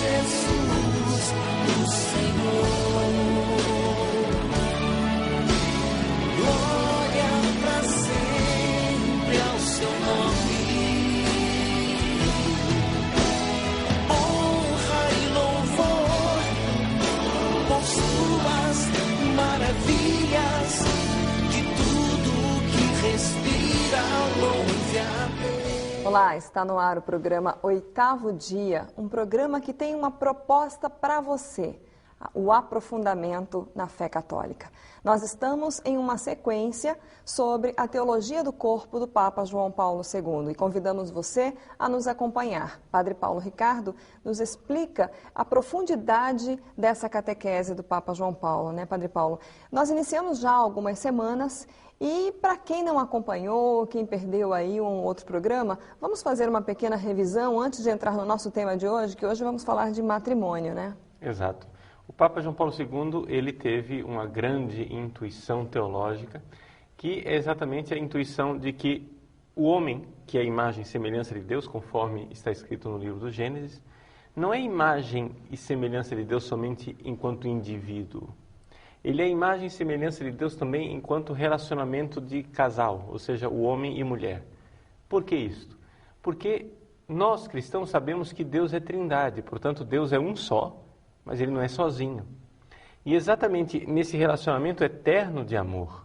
Jesus, o Senhor. Glória para sempre ao seu nome. Honra e louvor por suas maravilhas, que tudo que respira louve a Deus. Olá, está no ar o programa Oitavo Dia, um programa que tem uma proposta para você, o aprofundamento na fé católica. Nós estamos em uma sequência sobre a teologia do corpo do Papa João Paulo II e convidamos você a nos acompanhar. Padre Paulo Ricardo nos explica a profundidade dessa catequese do Papa João Paulo, né, Padre Paulo? Nós iniciamos já há algumas semanas e para quem não acompanhou, quem perdeu aí um outro programa, vamos fazer uma pequena revisão antes de entrar no nosso tema de hoje, que hoje vamos falar de matrimônio, né? Exato. O Papa João Paulo II, ele teve uma grande intuição teológica, que é exatamente a intuição de que o homem, que é a imagem e semelhança de Deus, conforme está escrito no livro do Gênesis, não é imagem e semelhança de Deus somente enquanto indivíduo. Ele é imagem e semelhança de Deus também enquanto relacionamento de casal, ou seja, o homem e mulher. Por que isto? Porque nós, cristãos, sabemos que Deus é trindade, portanto, Deus é um só, mas Ele não é sozinho. E exatamente nesse relacionamento eterno de amor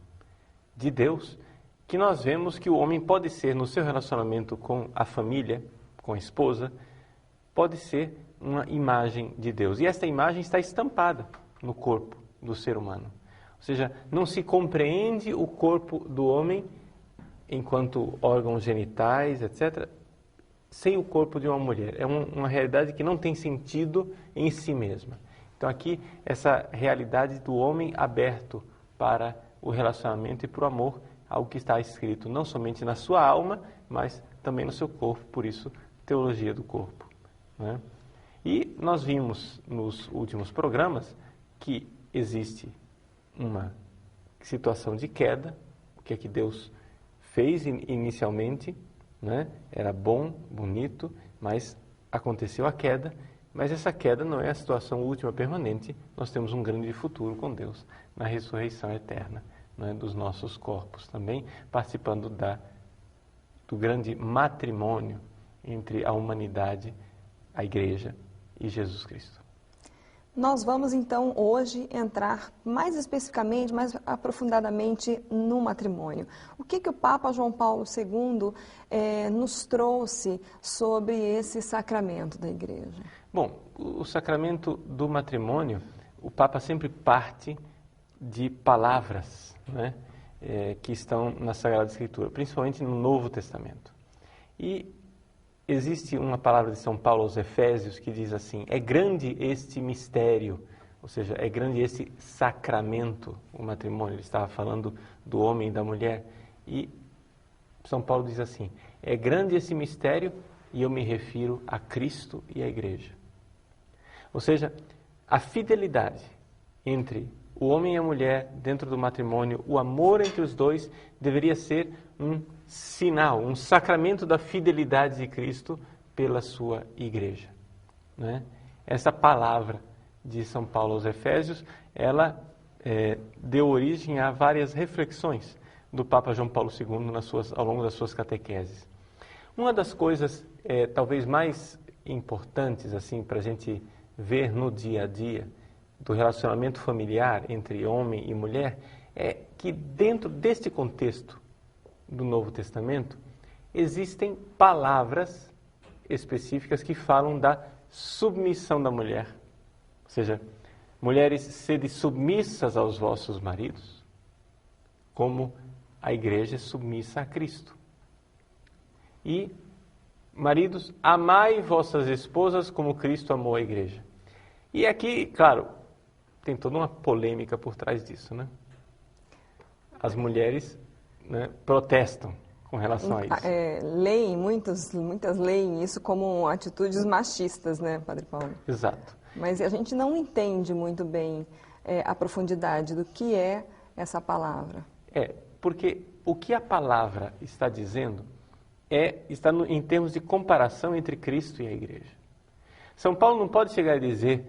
de Deus, que nós vemos que o homem pode ser, no seu relacionamento com a família, com a esposa, pode ser uma imagem de Deus. E esta imagem está estampada no corpo do ser humano. Ou seja, não se compreende o corpo do homem enquanto órgãos genitais, etc., sem o corpo de uma mulher. É uma realidade que não tem sentido em si mesma. Então aqui, essa realidade do homem aberto para o relacionamento e para o amor, algo que está escrito não somente na sua alma, mas também no seu corpo, por isso, teologia do corpo, né? E nós vimos nos últimos programas que existe uma situação de queda, o que é que Deus fez inicialmente, né? Era bom, bonito, mas aconteceu a queda, mas essa queda não é a situação última permanente, nós temos um grande futuro com Deus, na ressurreição eterna, né, dos nossos corpos, também participando do grande matrimônio entre a humanidade, a Igreja e Jesus Cristo. Nós vamos então hoje entrar mais especificamente, mais aprofundadamente no matrimônio. O que o Papa João Paulo II nos trouxe sobre esse sacramento da Igreja? Bom, o sacramento do matrimônio, o Papa sempre parte de palavras, né, que estão na Sagrada Escritura, principalmente no Novo Testamento. E existe uma palavra de São Paulo aos Efésios que diz assim: é grande este mistério, ou seja, é grande esse sacramento, o matrimônio. Ele estava falando do homem e da mulher. E São Paulo diz assim: é grande esse mistério, e eu me refiro a Cristo e a Igreja. Ou seja, a fidelidade entre o homem e a mulher dentro do matrimônio, o amor entre os dois, deveria ser um sinal, um sacramento da fidelidade de Cristo pela sua Igreja, né? Essa palavra de São Paulo aos Efésios, ela deu origem a várias reflexões do Papa João Paulo II ao longo das suas catequeses. Uma das coisas talvez mais importantes assim, para a gente ver no dia a dia do relacionamento familiar entre homem e mulher é que dentro deste contexto do Novo Testamento, existem palavras específicas que falam da submissão da mulher. Ou seja, mulheres, sede submissas aos vossos maridos, como a Igreja é submissa a Cristo. E, maridos, amai vossas esposas como Cristo amou a Igreja. E aqui, claro, tem toda uma polêmica por trás disso, né? As mulheres, né, protestam com relação a isso. Leem, muitas leem isso como atitudes machistas, né, Padre Paulo? Exato. Mas a gente não entende muito bem a profundidade do que é essa palavra. Porque o que a palavra está dizendo está em termos de comparação entre Cristo e a Igreja. São Paulo não pode chegar a dizer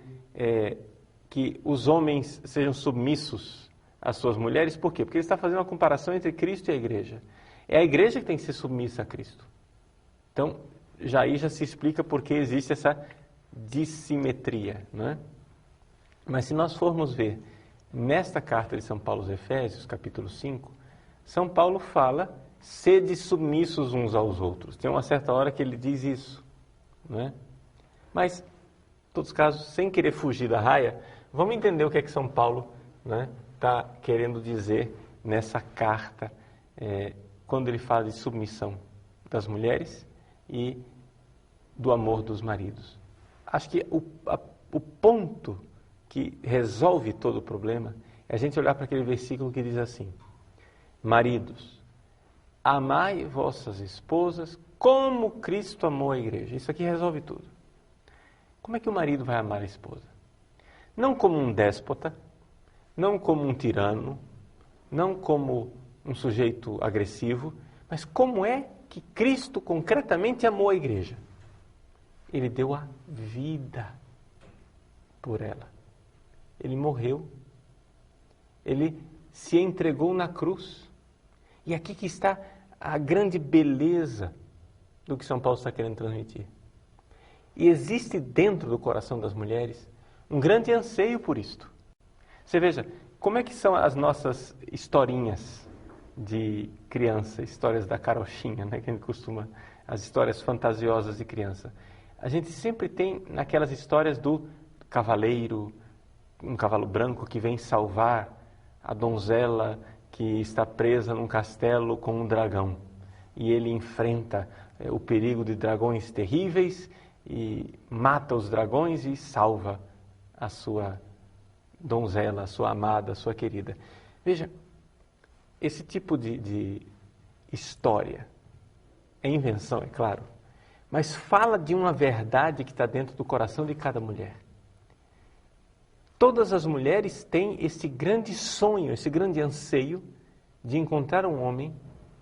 que os homens sejam submissos às suas mulheres. Por quê? Porque ele está fazendo uma comparação entre Cristo e a igreja. É a igreja que tem que ser submissa a Cristo. Então, aí já se explica por que existe essa dissimetria, não é? Mas se nós formos ver nesta carta de São Paulo aos Efésios, capítulo 5, São Paulo fala: sede submissos uns aos outros. Tem uma certa hora que ele diz isso, não é? Mas, em todos os casos, sem querer fugir da raia, vamos entender o que é que São Paulo está querendo dizer nessa carta, quando ele fala de submissão das mulheres e do amor dos maridos. Acho que o ponto que resolve todo o problema é a gente olhar para aquele versículo que diz assim: maridos, amai vossas esposas como Cristo amou a igreja. Isso aqui resolve tudo. Como é que o marido vai amar a esposa? Não como um déspota, não como um tirano, não como um sujeito agressivo, mas como é que Cristo concretamente amou a igreja? Ele deu a vida por ela. Ele morreu. Ele se entregou na cruz. E aqui que está a grande beleza do que São Paulo está querendo transmitir. E existe dentro do coração das mulheres um grande anseio por isto. Você veja, como é que são as nossas historinhas de criança, histórias da carochinha, né, que a gente costuma, as histórias fantasiosas de criança. A gente sempre tem naquelas histórias do cavaleiro, um cavalo branco que vem salvar a donzela que está presa num castelo com um dragão. E ele enfrenta o perigo de dragões terríveis e mata os dragões e salva a sua donzela, a sua amada, a sua querida. Veja, esse tipo de história é invenção, é claro, mas fala de uma verdade que está dentro do coração de cada mulher. Todas as mulheres têm esse grande sonho, esse grande anseio de encontrar um homem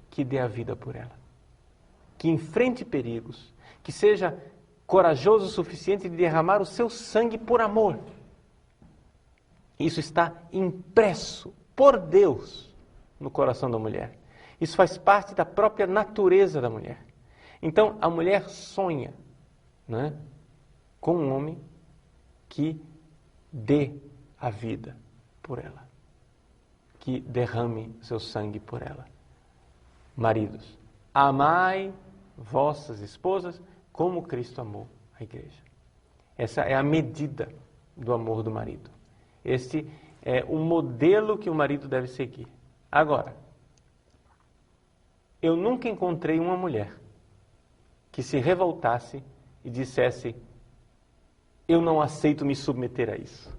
que dê a vida por ela, que enfrente perigos, que seja corajoso o suficiente de derramar o seu sangue por amor. Isso está impresso por Deus no coração da mulher. Isso faz parte da própria natureza da mulher. Então, a mulher sonha, né, com um homem que dê a vida por ela, que derrame seu sangue por ela. Maridos, amai vossas esposas como Cristo amou a igreja. Essa é a medida do amor do marido. Este é o modelo que o marido deve seguir. Agora, eu nunca encontrei uma mulher que se revoltasse e dissesse: eu não aceito me submeter a isso.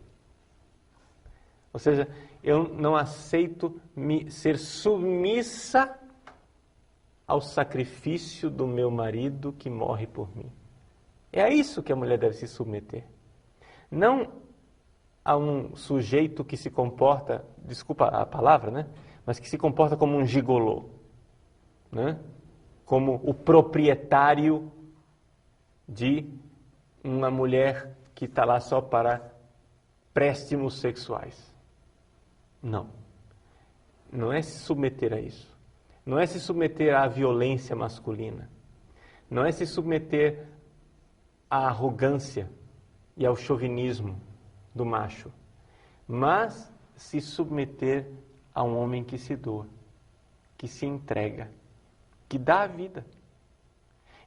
Ou seja, eu não aceito ser submissa ao sacrifício do meu marido que morre por mim. É a isso que a mulher deve se submeter. Não a um sujeito que se comporta, desculpa a palavra, né? Mas que se comporta como um gigolô, né? Como o proprietário de uma mulher que está lá só para préstimos sexuais. Não. Não é se submeter a isso. Não é se submeter à violência masculina. Não é se submeter à arrogância e ao chauvinismo do macho. Mas se submeter a um homem que se doa, que se entrega, que dá a vida.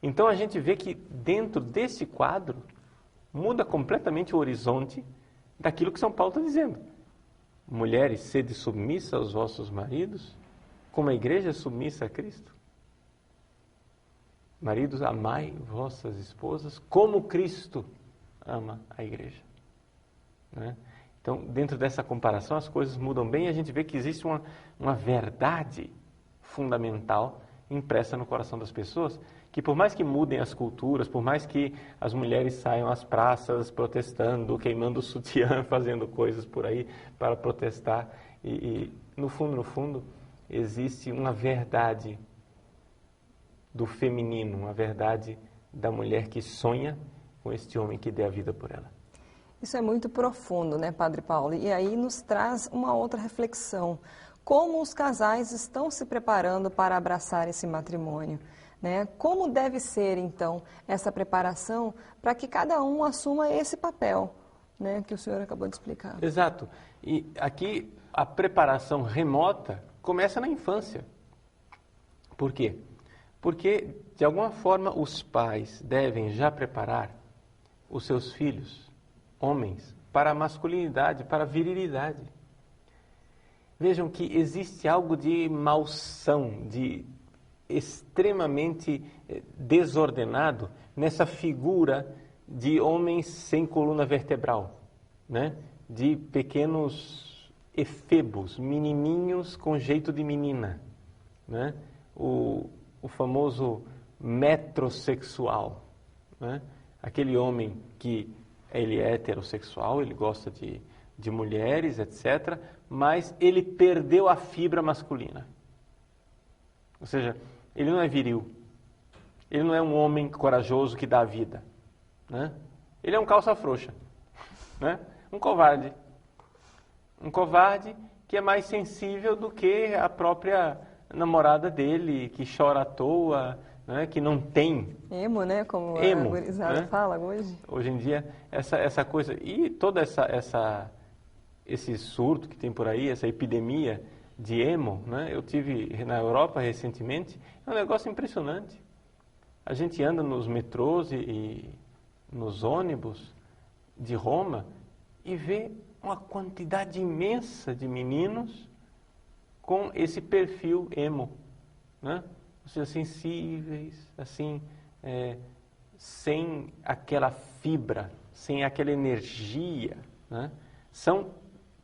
Então a gente vê que dentro desse quadro muda completamente o horizonte daquilo que São Paulo está dizendo. Mulheres, sede submissa aos vossos maridos, como a igreja é submissa a Cristo. Maridos, amai vossas esposas como Cristo ama a igreja. Né? Então, dentro dessa comparação, as coisas mudam bem e a gente vê que existe uma verdade fundamental impressa no coração das pessoas, que por mais que mudem as culturas, por mais que as mulheres saiam às praças protestando, queimando o sutiã, fazendo coisas por aí para protestar, e no fundo, existe uma verdade do feminino, uma verdade da mulher que sonha com este homem que dê a vida por ela. Isso é muito profundo, né, Padre Paulo? E aí nos traz uma outra reflexão. Como os casais estão se preparando para abraçar esse matrimônio? Né? Como deve ser, então, essa preparação para que cada um assuma esse papel, né, que o senhor acabou de explicar? Exato. E aqui a preparação remota começa na infância. Por quê? Porque, de alguma forma, os pais devem já preparar os seus filhos, homens, para a masculinidade, para a virilidade. Vejam que existe algo de malsão, de extremamente desordenado nessa figura de homens sem coluna vertebral, né? De pequenos efebos, menininhos com jeito de menina, né? O famoso metrosexual, né? Aquele homem que ele é heterossexual, ele gosta de mulheres, etc., mas ele perdeu a fibra masculina. Ou seja, ele não é viril, ele não é um homem corajoso que dá a vida, né? Ele é um calça frouxa, né? Um covarde que é mais sensível do que a própria namorada dele, que chora à toa, né? Que não tem... Emo, né? Como Emo, a gurizada, né? fala hoje. Hoje em dia, essa coisa... E toda esse surto que tem por aí, essa epidemia de emo, né? Eu tive na Europa recentemente, é um negócio impressionante. A gente anda nos metrôs e nos ônibus de Roma e vê uma quantidade imensa de meninos com esse perfil emo, né? Ou seja, sensíveis, assim, sem aquela fibra, sem aquela energia, né? São,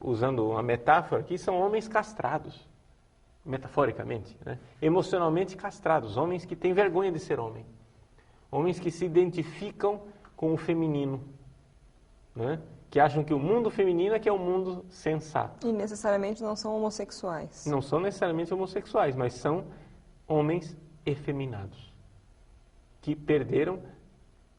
usando uma metáfora aqui, são homens castrados, metaforicamente, né? Emocionalmente castrados, homens que têm vergonha de ser homem, homens que se identificam com o feminino, né? Que acham que o mundo feminino é que é o mundo sensato. E necessariamente não são homossexuais. Não são necessariamente homossexuais, mas são homens efeminados, que perderam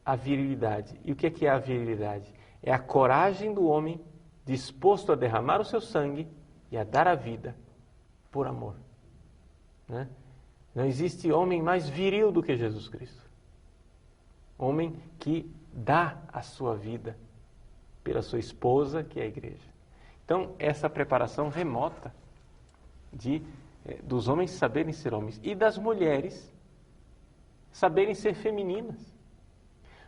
a virilidade. E o que é a virilidade? É a coragem do homem disposto a derramar o seu sangue e a dar a vida por amor, né? Não existe homem mais viril do que Jesus Cristo. Homem que dá a sua vida pela sua esposa, que é a igreja. Então, essa preparação remota dos homens saberem ser homens e das mulheres saberem ser femininas.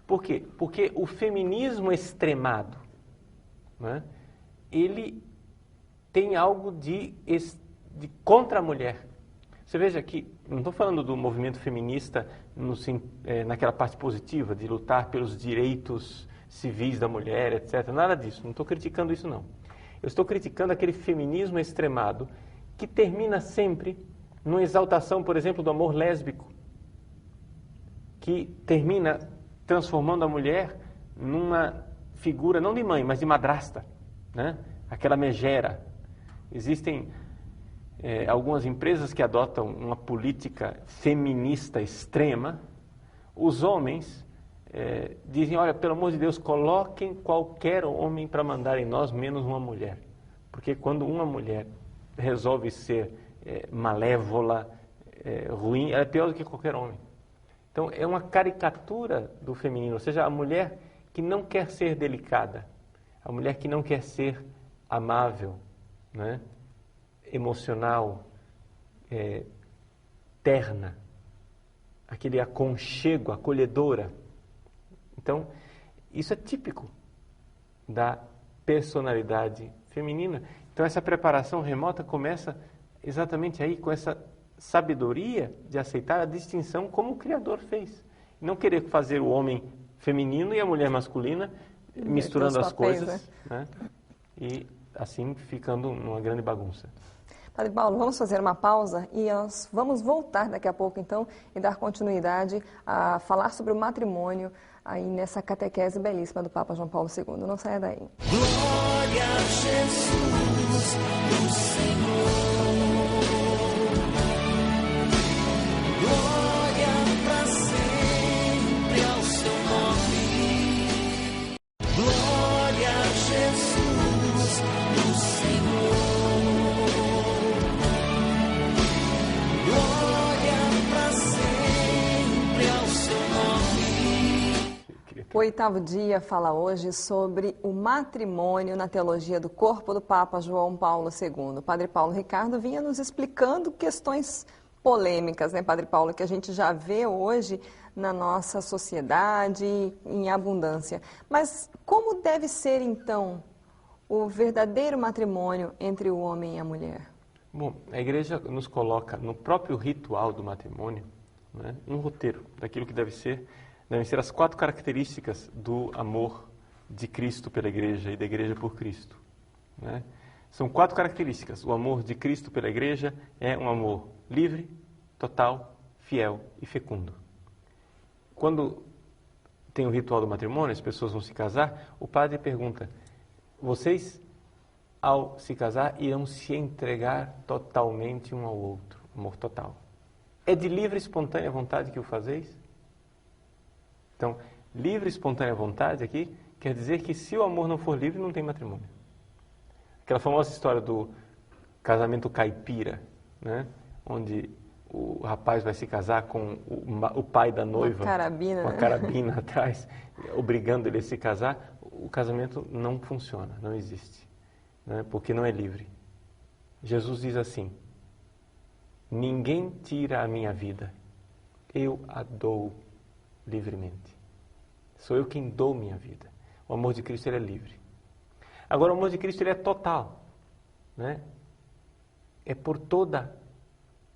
Por quê? Porque o feminismo extremado, né, ele tem algo de contra a mulher. Você veja que, não estou falando do movimento feminista naquela parte positiva, de lutar pelos direitos civis da mulher, etc. Nada disso, não estou criticando isso não. Eu estou criticando aquele feminismo extremado que termina sempre numa exaltação, por exemplo, do amor lésbico, que termina transformando a mulher numa figura, não de mãe, mas de madrasta, né? Aquela megera. Existem algumas empresas que adotam uma política feminista extrema. Os homens dizem, olha, pelo amor de Deus, coloquem qualquer homem para mandar em nós, menos uma mulher. Porque quando uma mulher resolve ser malévola, ruim, ela é pior do que qualquer homem. Então, é uma caricatura do feminino, ou seja, a mulher que não quer ser delicada, a mulher que não quer ser amável, né? Emocional, terna, aquele aconchego, acolhedora. Então, isso é típico da personalidade feminina. Então, essa preparação remota começa exatamente aí, com essa sabedoria de aceitar a distinção como o Criador fez. Não querer fazer o homem feminino e a mulher masculina, misturando as coisas, né? E assim ficando numa grande bagunça. Padre Paulo, vamos fazer uma pausa e nós vamos voltar daqui a pouco, então, e dar continuidade a falar sobre o matrimônio aí nessa catequese belíssima do Papa João Paulo II. Não saia daí. Glória a Jesus, o Senhor. Glória para sempre ao seu nome. O oitavo dia fala hoje sobre o matrimônio na teologia do corpo do Papa João Paulo II. O Padre Paulo Ricardo vinha nos explicando questões polêmicas, né, Padre Paulo, que a gente já vê hoje na nossa sociedade em abundância. Mas como deve ser, então, o verdadeiro matrimônio entre o homem e a mulher? Bom, a Igreja nos coloca no próprio ritual do matrimônio, né, um roteiro daquilo que devem ser as 4 características do amor de Cristo pela Igreja e da Igreja por Cristo, né? São 4 características. O amor de Cristo pela Igreja é um amor livre, total, fiel e fecundo. Quando tem o ritual do matrimônio, as pessoas vão se casar, o padre pergunta: vocês, ao se casar, irão se entregar totalmente um ao outro, amor total. É de livre e espontânea vontade que o fazeis? Então, livre e espontânea vontade aqui quer dizer que se o amor não for livre, não tem matrimônio. Aquela famosa história do casamento caipira, né? Onde o rapaz vai se casar com o pai da noiva, com a carabina atrás, obrigando ele a se casar. O casamento não funciona, não existe, né? Porque não é livre. Jesus diz assim: ninguém tira a minha vida, eu a dou livremente. Sou eu quem dou minha vida. O amor de Cristo, ele é livre. Agora, o amor de Cristo, ele é total, né? É por toda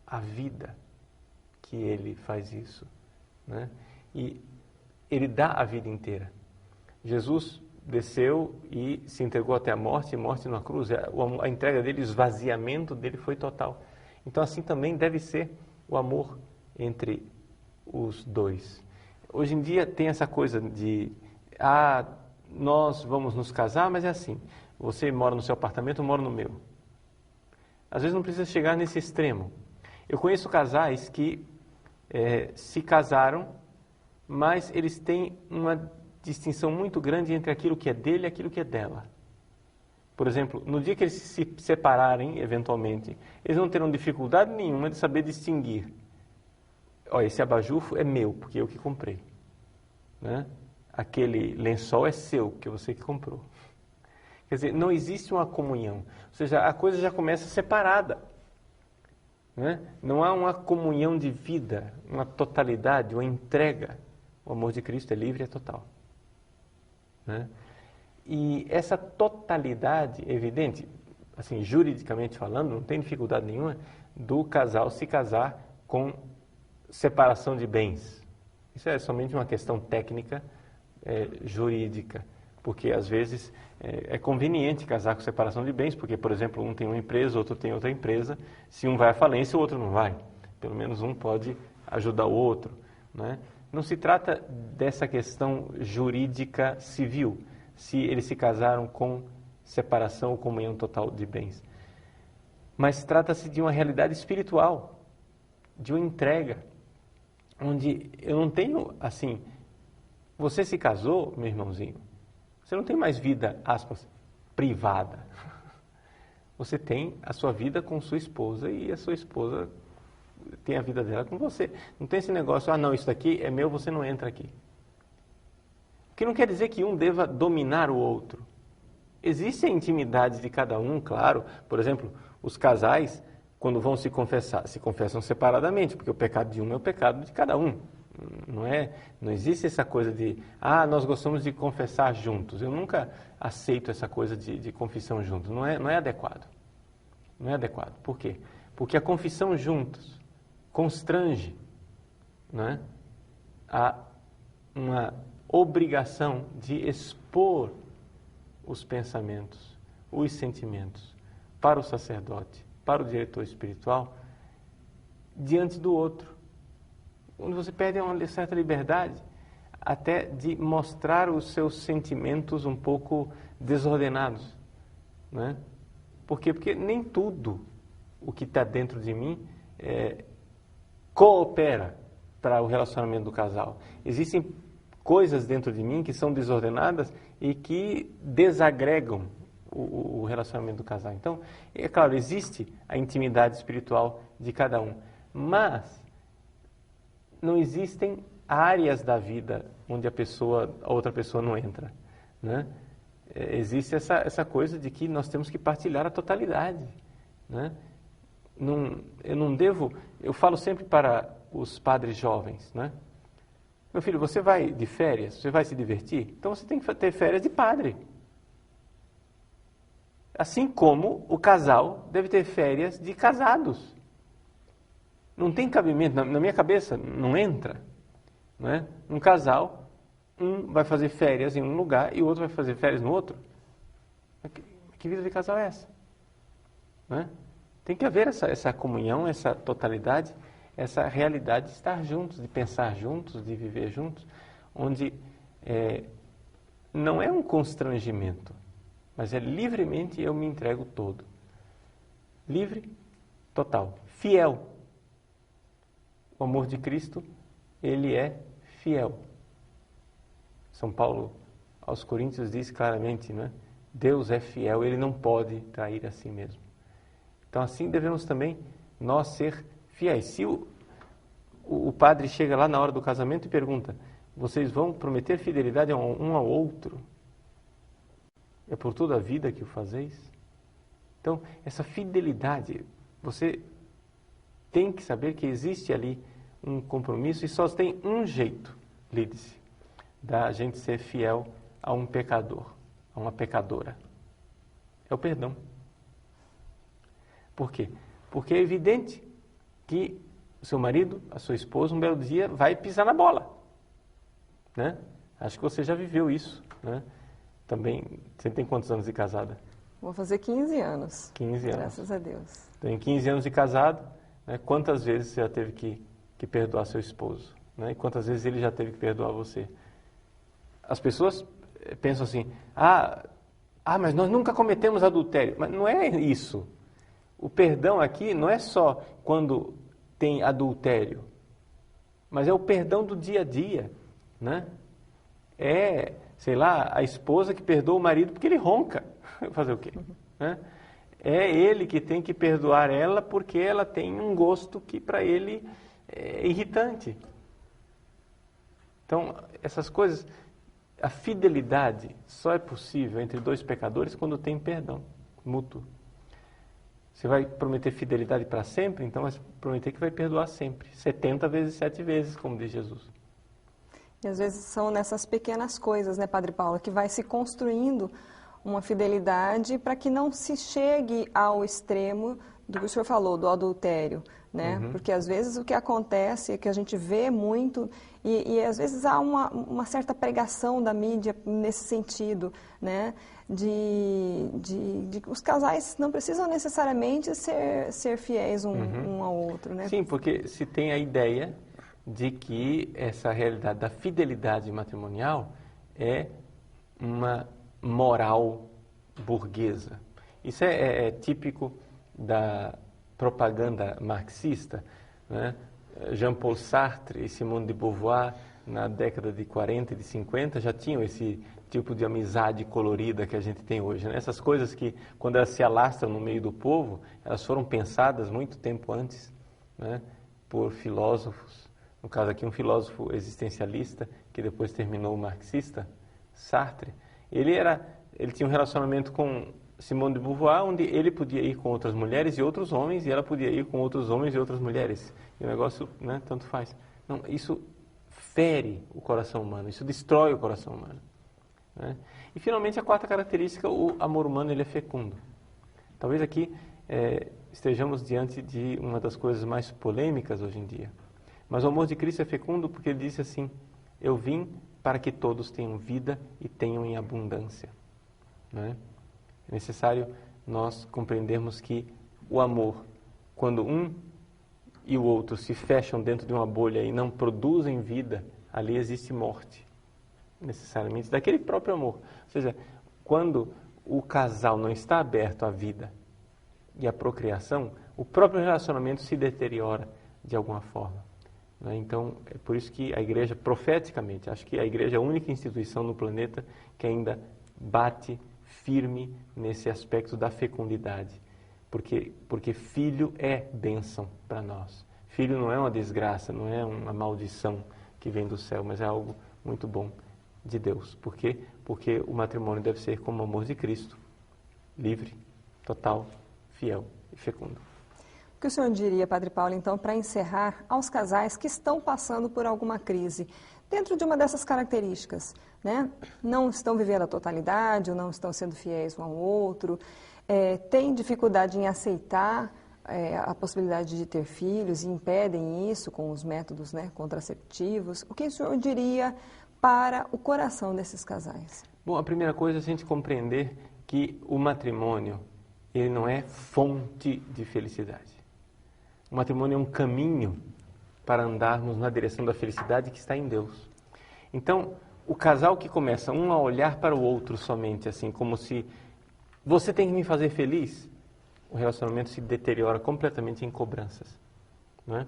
a vida que ele faz isso, né? E ele dá a vida inteira. Jesus desceu e se entregou até a morte na cruz. A entrega dele, o esvaziamento dele foi total. Então, assim também deve ser o amor entre os dois. Hoje em dia tem essa coisa de, nós vamos nos casar, mas é assim, você mora no seu apartamento, eu moro no meu. Às vezes não precisa chegar nesse extremo. Eu conheço casais que se casaram, mas eles têm uma distinção muito grande entre aquilo que é dele e aquilo que é dela. Por exemplo, no dia que eles se separarem, eventualmente, eles não terão dificuldade nenhuma de saber distinguir. Olha, esse abajur é meu, porque eu que comprei, né? Aquele lençol é seu, porque você que comprou. Quer dizer, não existe uma comunhão. Ou seja, a coisa já começa separada, né? Não há uma comunhão de vida, uma totalidade, uma entrega. O amor de Cristo é livre e é total, né? E essa totalidade, evidente, assim, juridicamente falando, não tem dificuldade nenhuma do casal se casar com separação de bens. Isso é somente uma questão técnica, jurídica, porque às vezes é conveniente casar com separação de bens, porque, por exemplo, um tem uma empresa, outro tem outra empresa. Se um vai à falência, o outro não vai. Pelo menos um pode ajudar o outro, né? Não se trata dessa questão jurídica civil, se eles se casaram com separação ou comunhão total de bens. Mas trata-se de uma realidade espiritual, de uma entrega, onde eu não tenho, assim, você se casou, meu irmãozinho, você não tem mais vida, aspas, privada. Você tem a sua vida com sua esposa e a sua esposa tem a vida dela com você. Não tem esse negócio, não, isso daqui é meu, você não entra aqui. O que não quer dizer que um deva dominar o outro. Existe a intimidade de cada um, claro. Por exemplo, os casais, quando vão se confessar, se confessam separadamente, porque o pecado de um é o pecado de cada um. Não existe essa coisa de, nós gostamos de confessar juntos. Eu nunca aceito essa coisa de confissão juntos. Não é adequado. Não é adequado. Por quê? Porque a confissão juntos constrange, né, a uma obrigação de expor os pensamentos, os sentimentos para o sacerdote, para o diretor espiritual, diante do outro. Onde você perde uma certa liberdade até de mostrar os seus sentimentos um pouco desordenados, né? Por quê? Porque nem tudo o que está dentro de mim coopera para o relacionamento do casal. Existem coisas dentro de mim que são desordenadas e que desagregam o relacionamento do casal. Então, é claro, existe a intimidade espiritual de cada um, mas não existem áreas da vida onde a outra pessoa não entra, né? Existe essa coisa de que nós temos que partilhar a totalidade, né? Eu falo sempre para os padres jovens, né? Meu filho, você vai de férias, você vai se divertir? Então você tem que ter férias de padre. Assim como o casal deve ter férias de casados. Não tem cabimento, na minha cabeça, não entra, né? Um casal, um vai fazer férias em um lugar e o outro vai fazer férias no outro. Que vida de casal é essa? Né? Tem que haver essa comunhão, essa totalidade, essa realidade de estar juntos, de pensar juntos, de viver juntos, onde não é um constrangimento, mas é livremente eu me entrego todo. Livre, total, fiel. O amor de Cristo, ele é fiel. São Paulo aos Coríntios diz claramente, né? Deus é fiel, ele não pode trair a si mesmo. Então assim devemos também nós ser fiéis. Se o padre chega lá na hora do casamento e pergunta, vocês vão prometer fidelidade um ao outro? É por toda a vida que o fazeis? Então, essa fidelidade, você tem que saber que existe ali um compromisso e só tem um jeito, Lídice, da gente ser fiel a um pecador, a uma pecadora. É o perdão. Por quê? Porque é evidente que o seu marido, a sua esposa, um belo dia vai pisar na bola, né? Acho que você já viveu isso, né? Também, você tem quantos anos de casada? Vou fazer 15 anos. 15 anos. Graças a Deus. Então, em 15 anos de casado, né, quantas vezes você já teve que perdoar seu esposo? Né? E quantas vezes ele já teve que perdoar você? As pessoas pensam assim, mas nós nunca cometemos adultério. Mas não é isso. O perdão aqui não é só quando tem adultério, mas é o perdão do dia a dia, né? É, sei lá, a esposa que perdoa o marido porque ele ronca. Fazer o quê? Né? É ele que tem que perdoar ela porque ela tem um gosto que para ele é irritante. Então, essas coisas, a fidelidade só é possível entre dois pecadores quando tem perdão mútuo. Você vai prometer fidelidade para sempre, então vai prometer que vai perdoar sempre. 70 vezes 7 vezes, como diz Jesus. E às vezes são nessas pequenas coisas, né, Padre Paulo, que vai se construindo uma fidelidade para que não se chegue ao extremo do que o senhor falou, do adultério, né? Uhum. Porque às vezes o que acontece é que a gente vê muito e às vezes há uma certa pregação da mídia nesse sentido, né? De os casais não precisam necessariamente ser fiéis um ao outro, né? Sim, porque se tem a ideia de que essa realidade da fidelidade matrimonial é uma moral burguesa. Isso é típico da propaganda marxista, né? Jean-Paul Sartre e Simone de Beauvoir, na década de 40 e de 50, já tinham esse tipo de amizade colorida que a gente tem hoje, né? Essas coisas que, quando elas se alastram no meio do povo, elas foram pensadas muito tempo antes, né? Por filósofos. No caso aqui, um filósofo existencialista, que depois terminou o marxista, Sartre. Ele tinha um relacionamento com Simone de Beauvoir, onde ele podia ir com outras mulheres e outros homens, e ela podia ir com outros homens e outras mulheres. E o negócio, né, tanto faz. Não, isso fere o coração humano, isso destrói o coração humano, né? E, finalmente, a quarta característica, o amor humano, ele é fecundo. Talvez aqui estejamos diante de uma das coisas mais polêmicas hoje em dia. Mas o amor de Cristo é fecundo porque ele disse assim, eu vim para que todos tenham vida e tenham em abundância, né? É necessário nós compreendermos que o amor, quando um e o outro se fecham dentro de uma bolha e não produzem vida, ali existe morte, necessariamente, daquele próprio amor. Ou seja, quando o casal não está aberto à vida e à procriação, o próprio relacionamento se deteriora de alguma forma, né? Então, é por isso que a igreja, profeticamente, acho que a igreja é a única instituição no planeta que ainda bate firme nesse aspecto da fecundidade, porque filho é bênção para nós. Filho não é uma desgraça, não é uma maldição que vem do céu, mas é algo muito bom de Deus. Por quê? Porque o matrimônio deve ser como o amor de Cristo, livre, total, fiel e fecundo. O que o senhor diria, Padre Paulo, então, para encerrar, aos casais que estão passando por alguma crise, dentro de uma dessas características, né? Não estão vivendo a totalidade, ou não estão sendo fiéis um ao outro, têm dificuldade em aceitar a possibilidade de ter filhos e impedem isso com os métodos, né, contraceptivos. O que o senhor diria para o coração desses casais? Bom, a primeira coisa é a gente compreender que o matrimônio, ele não é fonte de felicidade. O matrimônio é um caminho para andarmos na direção da felicidade que está em Deus. Então, o casal que começa um a olhar para o outro somente, assim, como se você tem que me fazer feliz, o relacionamento se deteriora completamente em cobranças, não é?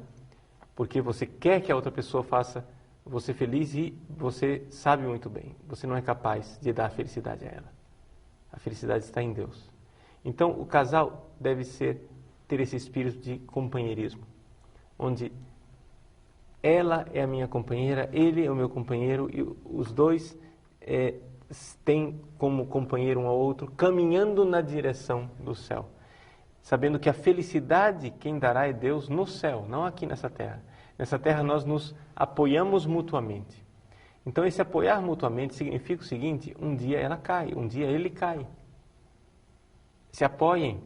Porque você quer que a outra pessoa faça você feliz e você sabe muito bem, você não é capaz de dar a felicidade a ela. A felicidade está em Deus. Então, o casal deve ter esse espírito de companheirismo, onde ela é a minha companheira, ele é o meu companheiro, e os dois têm como companheiro um ao outro, caminhando na direção do céu. Sabendo que a felicidade quem dará é Deus no céu, não aqui nessa terra. Nessa terra nós nos apoiamos mutuamente. Então esse apoiar mutuamente significa o seguinte: um dia ela cai, um dia ele cai. Se apoiem,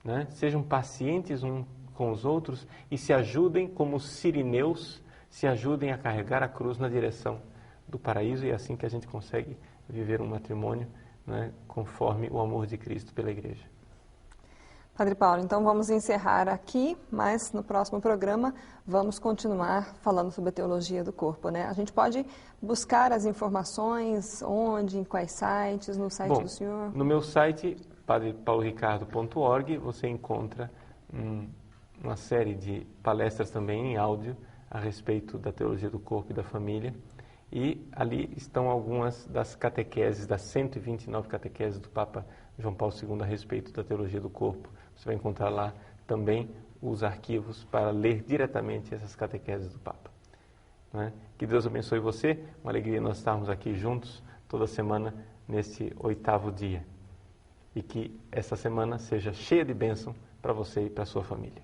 né? Sejam pacientes uns com os outros e se ajudem como os sirineus, se ajudem a carregar a cruz na direção do paraíso, e é assim que a gente consegue viver um matrimônio, né, conforme o amor de Cristo pela igreja. Padre Paulo, então vamos encerrar aqui, mas no próximo programa vamos continuar falando sobre a teologia do corpo, né? A gente pode buscar as informações onde, em quais sites, no site do senhor? No meu site, padrepauloricardo.org, você encontra uma série de palestras também em áudio a respeito da teologia do corpo e da família. E ali estão algumas das catequeses, das 129 catequeses do Papa João Paulo II a respeito da teologia do corpo. Você vai encontrar lá também os arquivos para ler diretamente essas catequeses do Papa. Não é? Que Deus abençoe você. Uma alegria nós estarmos aqui juntos toda semana nesse 8º dia. E que essa semana seja cheia de bênção para você e para a sua família.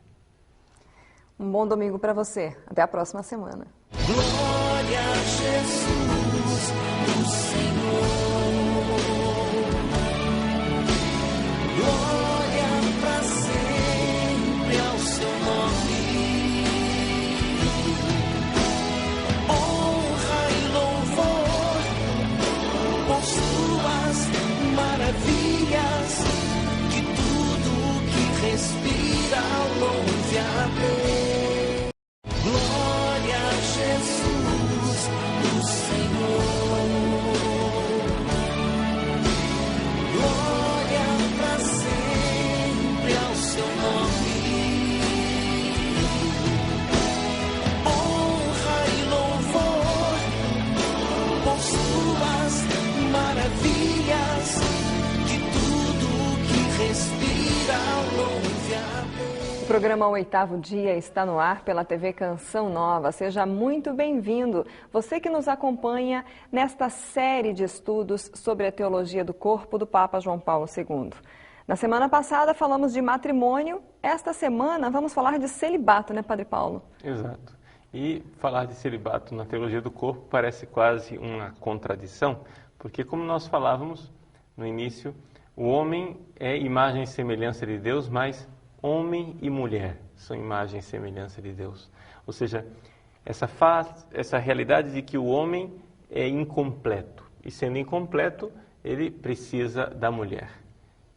Um bom domingo para você. Até a próxima semana. Glória a Jesus, o Senhor. Glória para sempre ao seu nome. Honra e louvor por suas maravilhas, que tudo que respira louve a Deus. Glória a Jesus, o Senhor. Glória para sempre ao seu nome. Honra e louvor por suas maravilhas, que tudo que respira louve a Deus. O programa 8º Dia está no ar pela TV Canção Nova. Seja muito bem-vindo, você que nos acompanha nesta série de estudos sobre a teologia do corpo do Papa João Paulo II. Na semana passada falamos de matrimônio, esta semana vamos falar de celibato, né, Padre Paulo? Exato. E falar de celibato na teologia do corpo parece quase uma contradição, porque como nós falávamos no início, o homem é imagem e semelhança de Deus, mas homem e mulher são imagem e semelhança de Deus. Ou seja, essa realidade de que o homem é incompleto. E sendo incompleto, ele precisa da mulher.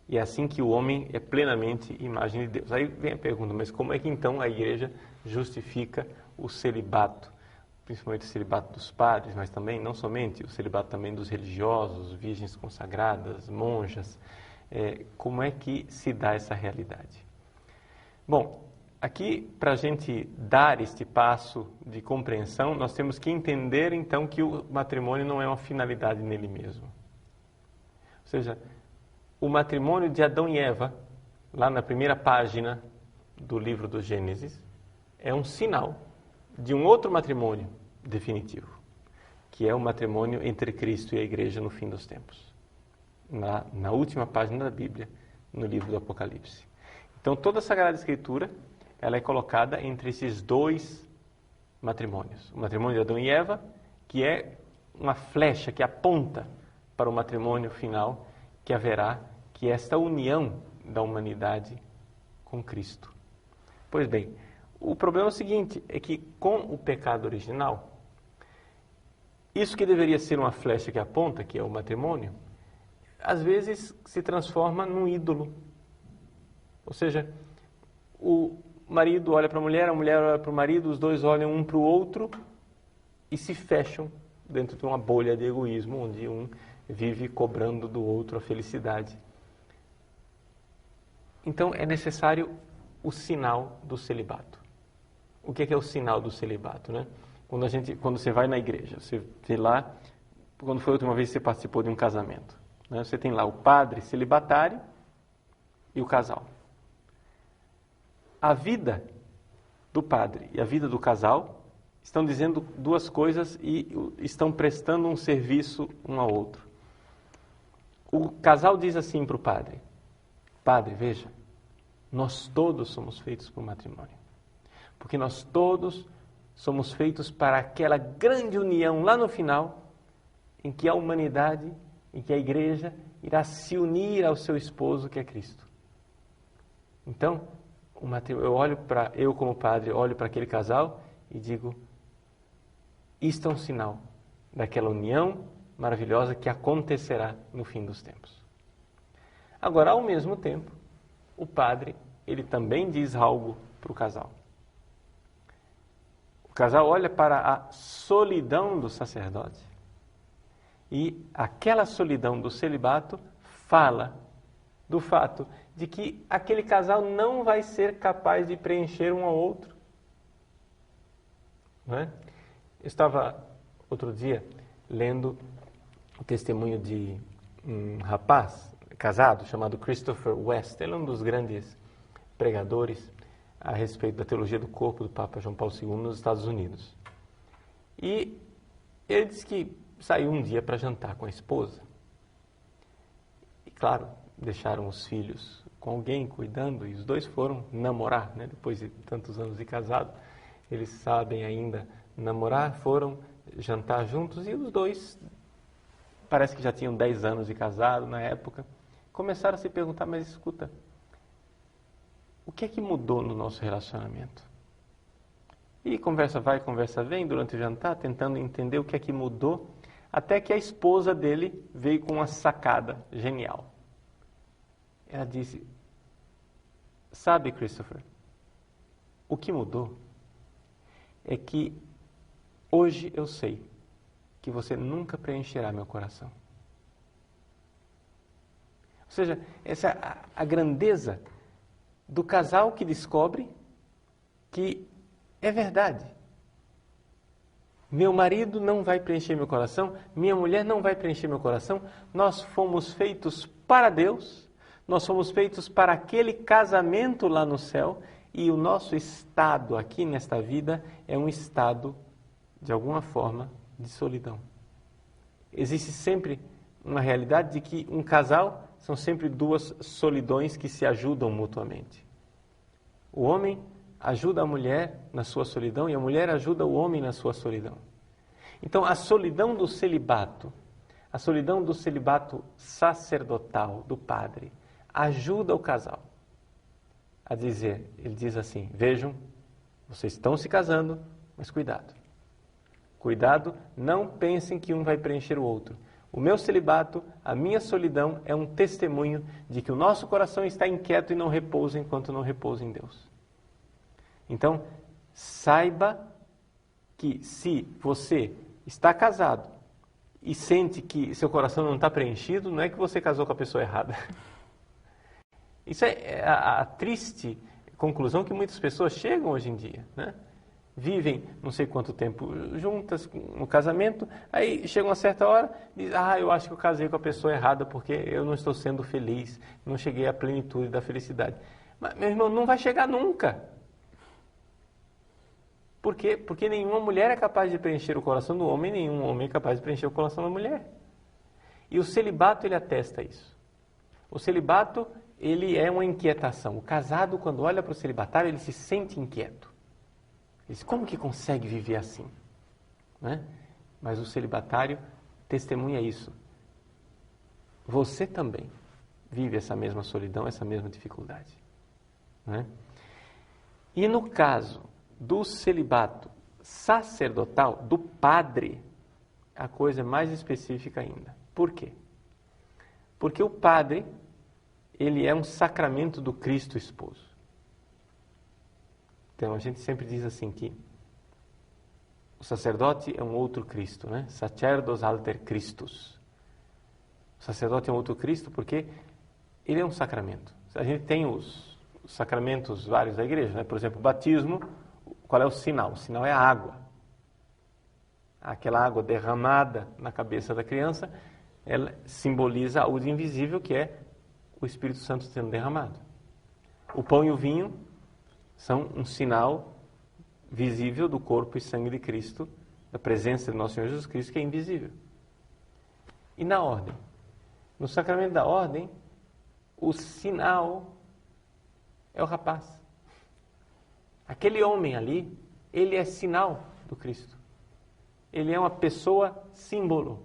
E é assim que o homem é plenamente imagem de Deus. Aí vem a pergunta, mas como é que então a igreja justifica o celibato? Principalmente o celibato dos padres, mas também, não somente, o celibato também dos religiosos, virgens consagradas, monjas. Como é que se dá essa realidade? Bom, aqui para a gente dar este passo de compreensão, nós temos que entender então que o matrimônio não é uma finalidade nele mesmo. Ou seja, o matrimônio de Adão e Eva, lá na primeira página do livro do Gênesis, é um sinal de um outro matrimônio definitivo, que é o matrimônio entre Cristo e a Igreja no fim dos tempos. Na última página da Bíblia, no livro do Apocalipse. Então, toda a Sagrada Escritura, ela é colocada entre esses dois matrimônios. O matrimônio de Adão e Eva, que é uma flecha que aponta para o matrimônio final que haverá, que é esta união da humanidade com Cristo. Pois bem, o problema é o seguinte, é que com o pecado original, isso que deveria ser uma flecha que aponta, que é o matrimônio, às vezes se transforma num ídolo. Ou seja, o marido olha para a mulher olha para o marido, os dois olham um para o outro e se fecham dentro de uma bolha de egoísmo, onde um vive cobrando do outro a felicidade. Então é necessário o sinal do celibato. O que é o sinal do celibato, né? Quando você vai na igreja, você vê lá, quando foi a última vez que você participou de um casamento, né? Você tem lá o padre celibatário e o casal. A vida do padre e a vida do casal estão dizendo duas coisas e estão prestando um serviço um ao outro. O casal diz assim para o padre: Padre, veja, nós todos somos feitos para o matrimônio. Porque nós todos somos feitos para aquela grande união lá no final, em que a humanidade, em que a igreja irá se unir ao seu esposo, que é Cristo. Então, eu como padre, olho para aquele casal e digo: isto é um sinal daquela união maravilhosa que acontecerá no fim dos tempos. Agora, ao mesmo tempo, o padre, ele também diz algo para o casal. O casal olha para a solidão do sacerdote e aquela solidão do celibato fala do fato de que aquele casal não vai ser capaz de preencher um ao outro. Não é? Eu estava, outro dia, lendo o testemunho de um rapaz casado chamado Christopher West. Ele é um dos grandes pregadores a respeito da teologia do corpo do Papa João Paulo II nos Estados Unidos. E ele disse que saiu um dia para jantar com a esposa. E, claro, deixaram os filhos com alguém cuidando e os dois foram namorar, né? Depois de tantos anos de casado, eles sabem ainda namorar, foram jantar juntos e os dois, parece que já tinham 10 anos de casado na época, começaram a se perguntar: mas escuta, o que é que mudou no nosso relacionamento? E conversa vai, conversa vem durante o jantar, tentando entender o que é que mudou, até que a esposa dele veio com uma sacada genial. Ela disse: sabe, Christopher, o que mudou é que hoje eu sei que você nunca preencherá meu coração. Ou seja, essa é a grandeza do casal que descobre que é verdade. Meu marido não vai preencher meu coração, minha mulher não vai preencher meu coração. Nós fomos feitos para Deus, nós fomos feitos para aquele casamento lá no céu, e o nosso estado aqui nesta vida é um estado, de alguma forma, de solidão. Existe sempre uma realidade de que um casal são sempre duas solidões que se ajudam mutuamente. O homem ajuda a mulher na sua solidão e a mulher ajuda o homem na sua solidão. Então, a solidão do celibato sacerdotal do padre, ajuda o casal a dizer, ele diz assim: vejam, vocês estão se casando, mas cuidado. Cuidado, não pensem que um vai preencher o outro. O meu celibato, a minha solidão é um testemunho de que o nosso coração está inquieto e não repousa enquanto não repousa em Deus. Então, saiba que se você está casado e sente que seu coração não está preenchido, não é que você casou com a pessoa errada. Isso é a triste conclusão que muitas pessoas chegam hoje em dia, né? Vivem não sei quanto tempo juntas, no casamento, aí chega uma certa hora, diz: eu acho que eu casei com a pessoa errada porque eu não estou sendo feliz, não cheguei à plenitude da felicidade. Mas, meu irmão, não vai chegar nunca. Por quê? Porque nenhuma mulher é capaz de preencher o coração do homem, nenhum homem é capaz de preencher o coração da mulher. E o celibato, ele atesta isso. O celibato, ele é uma inquietação. O casado, quando olha para o celibatário, ele se sente inquieto. Ele diz, como que consegue viver assim? Né? Mas o celibatário testemunha isso. Você também vive essa mesma solidão, essa mesma dificuldade. Né? E no caso do celibato sacerdotal, do padre, a coisa é mais específica ainda. Por quê? Porque o padre, ele é um sacramento do Cristo esposo. Então, a gente sempre diz assim que o sacerdote é um outro Cristo, né? Sacerdos alter Christus. O sacerdote é um outro Cristo porque ele é um sacramento. A gente tem os sacramentos vários da igreja, né? Por exemplo, o batismo, qual é o sinal? O sinal é a água. Aquela água derramada na cabeça da criança, ela simboliza algo invisível que é o Espírito Santo sendo derramado. O pão e o vinho são um sinal visível do corpo e sangue de Cristo, da presença de nosso Senhor Jesus Cristo, que é invisível. E na ordem? No sacramento da ordem, o sinal é o rapaz. Aquele homem ali, ele é sinal do Cristo. Ele é uma pessoa símbolo.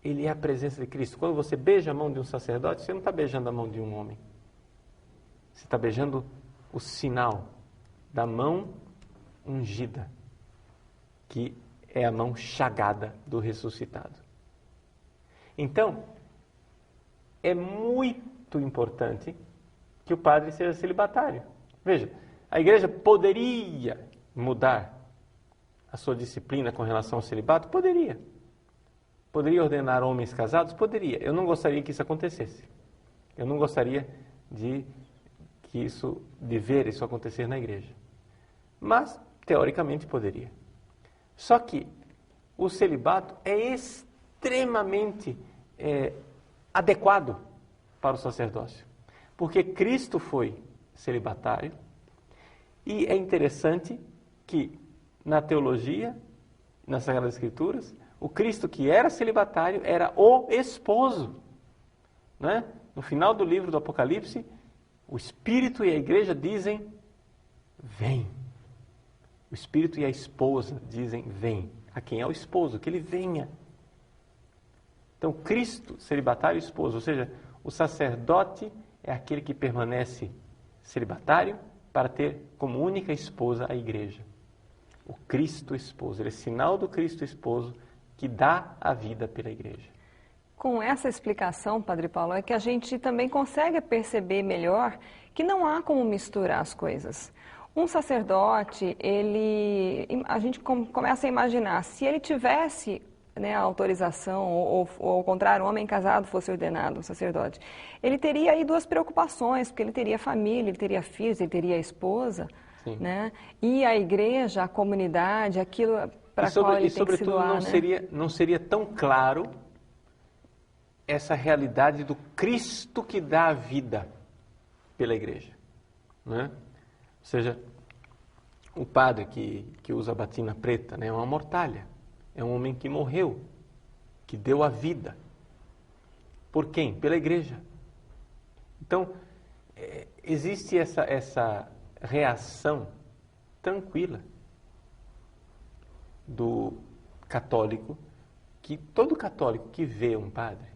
Ele é a presença de Cristo. Quando você beija a mão de um sacerdote, você não está beijando a mão de um homem. Você está beijando o sinal da mão ungida, que é a mão chagada do ressuscitado. Então, é muito importante que o padre seja celibatário. Veja, a igreja poderia mudar a sua disciplina com relação ao celibato? Poderia. Poderia ordenar homens casados? Poderia. Eu não gostaria que isso acontecesse. Eu não gostaria de ver isso acontecer na igreja. Mas, teoricamente, poderia. Só que o celibato é extremamente adequado para o sacerdócio. Porque Cristo foi celibatário e é interessante que na teologia, nas Sagradas Escrituras, o Cristo que era celibatário era o esposo. Né? No final do livro do Apocalipse, o Espírito e a igreja dizem, vem. O Espírito e a esposa dizem, vem. A quem é o esposo, que ele venha. Então, Cristo, celibatário e esposo, ou seja, o sacerdote é aquele que permanece celibatário para ter como única esposa a igreja. O Cristo esposo, ele é sinal do Cristo esposo que dá a vida pela igreja. Com essa explicação, Padre Paulo, é que a gente também consegue perceber melhor que não há como misturar as coisas. Um sacerdote, a gente começa a imaginar, se ele tivesse a autorização, ou ao contrário, um homem casado fosse ordenado um sacerdote, ele teria aí duas preocupações, porque ele teria família, ele teria filhos, ele teria esposa, né? E a igreja, a comunidade, aquilo para qual ele tem que se doar, não seria tão claro essa realidade do Cristo que dá a vida pela igreja, né? Ou seja, o padre que usa a batina preta, né, é uma mortalha, é um homem que morreu, que deu a vida. Por quem? Pela igreja. Então, existe essa reação tranquila do católico, que todo católico que vê um padre,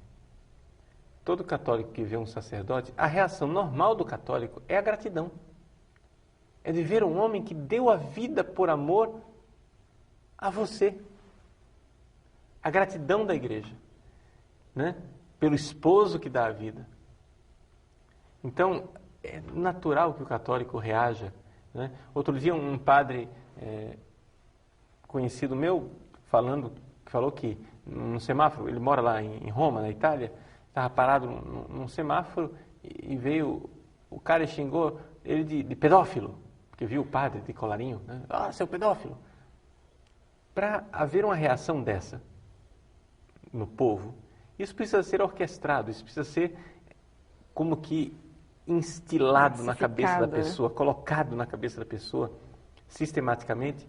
todo católico que vê um sacerdote, a reação normal do católico é a gratidão. É de ver um homem que deu a vida por amor a você. A gratidão da igreja, né? Pelo esposo que dá a vida. Então, é natural que o católico reaja, né? Outro dia, um padre conhecido meu falou que num semáforo, ele mora lá em Roma, na Itália, estava parado num semáforo e veio o cara e xingou ele de pedófilo, porque viu o padre de colarinho, né? Ah, seu pedófilo! Para haver uma reação dessa no povo, isso precisa ser orquestrado, isso precisa ser como que instilado na cabeça da pessoa, colocado na cabeça da pessoa, sistematicamente,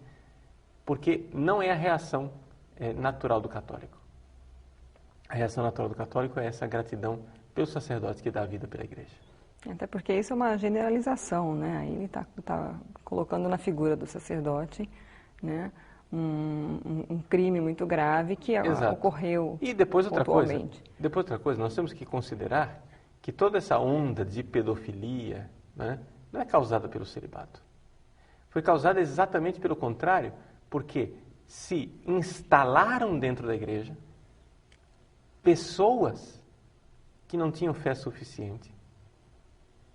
porque não é a reação natural do católico. A reação natural do católico é essa gratidão pelo sacerdote que dá a vida pela igreja. Até porque isso é uma generalização, né? Aí ele está colocando na figura do sacerdote, né, um crime muito grave que ocorreu e depois outra pontualmente. coisa, nós temos que considerar que toda essa onda de pedofilia, né, não é causada pelo celibato. Foi causada exatamente pelo contrário, porque se instalaram dentro da igreja pessoas que não tinham fé suficiente.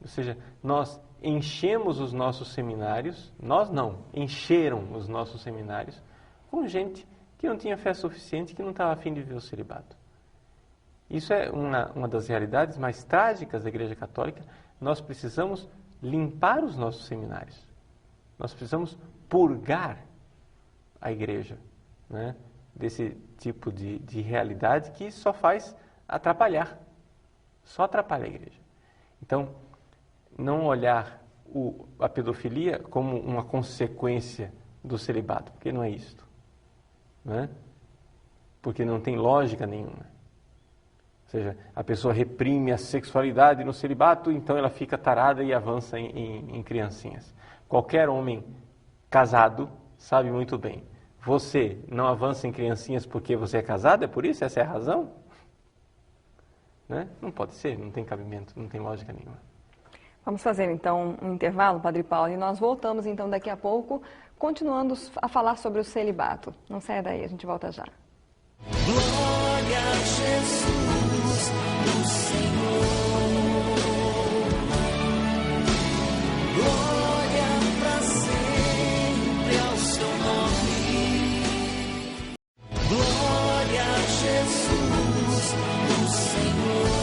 Ou seja, nós enchemos os nossos seminários, nós não, encheram os nossos seminários com gente que não tinha fé suficiente, que não estava a fim de viver o celibato. Isso é uma das realidades mais trágicas da Igreja Católica. Nós precisamos limpar os nossos seminários. Nós precisamos purgar a igreja, né, desse tipo de realidade que só faz atrapalhar. Só atrapalha a igreja. Então, não olhar a pedofilia como uma consequência do celibato, porque não é isto. Né? Porque não tem lógica nenhuma. Ou seja, a pessoa reprime a sexualidade no celibato, então ela fica tarada e avança em criancinhas. Qualquer homem casado sabe muito bem. Você não avança em criancinhas porque você é casado? É por isso? Essa é a razão? Né? Não pode ser, não tem cabimento, não tem lógica nenhuma. Vamos fazer então um intervalo, Padre Paulo, e nós voltamos então daqui a pouco, continuando a falar sobre o celibato. Não saia daí, a gente volta já. Glória a Jesus, o Senhor. Glória para sempre ao seu nome. Glória a Jesus, o Senhor.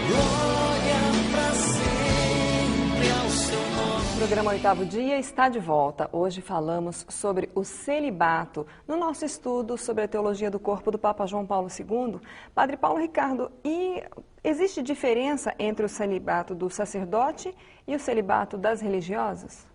Glória para sempre ao seu nome. O programa Oitavo Dia está de volta. Hoje falamos sobre o celibato, no nosso estudo sobre a teologia do corpo do Papa João Paulo II. Padre Paulo Ricardo, e existe diferença entre o celibato do sacerdote e o celibato das religiosas?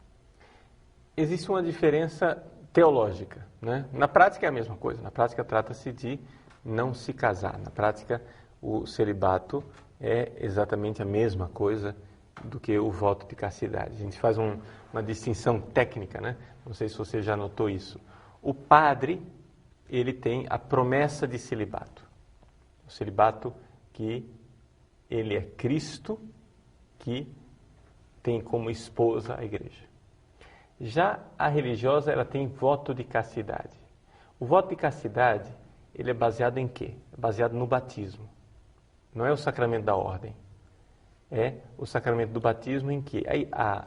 Existe uma diferença teológica, né? Na prática é a mesma coisa. Na prática trata-se de não se casar. Na prática, o celibato é exatamente a mesma coisa do que o voto de castidade. A gente faz uma distinção técnica, né? Não sei se você já notou isso. O padre, ele tem a promessa de celibato. O celibato que ele é Cristo, que tem como esposa a igreja. Já a religiosa, ela tem voto de castidade. O voto de castidade, ele é baseado em quê? É baseado no batismo. Não é o sacramento da ordem. É o sacramento do batismo em que a